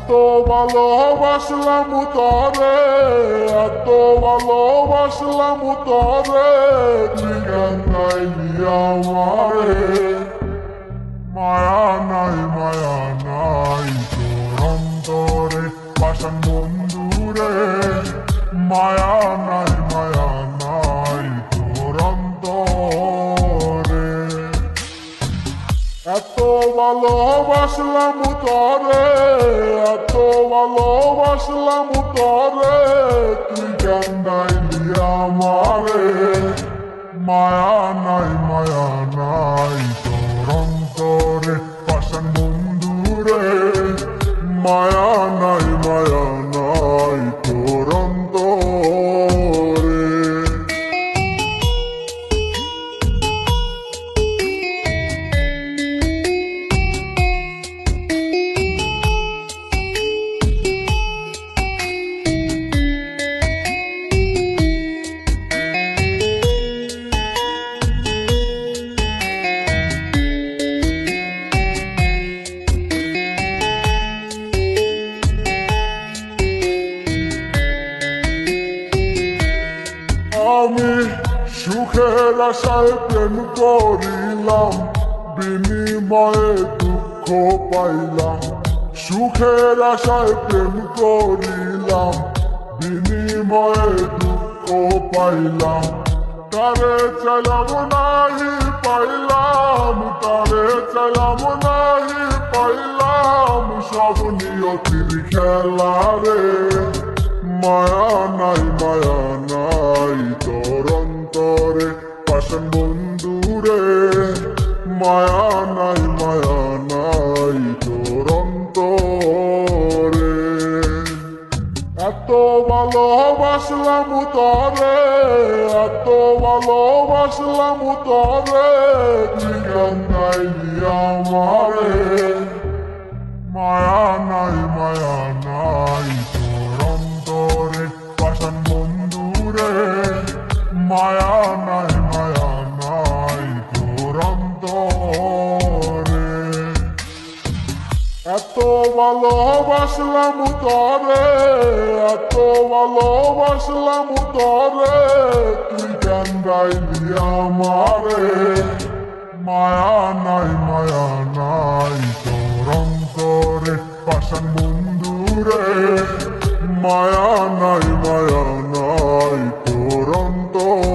এত ভালোবাসলাম তরে, এত ভালোবাসলাম তরে, তুই কেন গাইলি আমারে? মায়া নাই তোর অন্তরে পাষাণ বন্ধুরে, মায়া নাই তোর অন্তরে। এত ভালোবাসলাম তরে, এত ভালোবাসলাম তরে, তুই কেন গাইলি আমারে? মায়া নাই তোর অন্তরে পাষাণ বন্ধুরে, মায়া নাই তোর অন্তরে। আমি সুখের আশায় প্রেম করিলাম, বিনিময়ে দুঃখ পাইলাম। সুখের আশায় প্রেম করিলাম, বিনিময়ে দুঃখ পাইলাম। তারে চাইলাম নাহি পাইলাম, তারে চাইলাম নাহি পাইলাম, সব নিয়তির খেলা রে। মায়া নাই তোর অন্তরে পাষাণ বন্ধুরে, মায়া নাই তোর অন্তরে। এত ভালোবাসলাম তরে, এত ভালোবাসলাম তরে, তুই কেন গাইলি আমারে? মায়া নাই তোর অন্তরে পাষাণ বন্ধুরে, মায়া নাই তোর অন্তরে। এত ভালোবাসলাম তরে, এত ভালোবাসলাম তরে, তুই কেন গাইলি আমারে? মায়া নাই তোর অন্তরে পাষাণ বন্ধুরে, মায়া নাই তোর অন্তরে।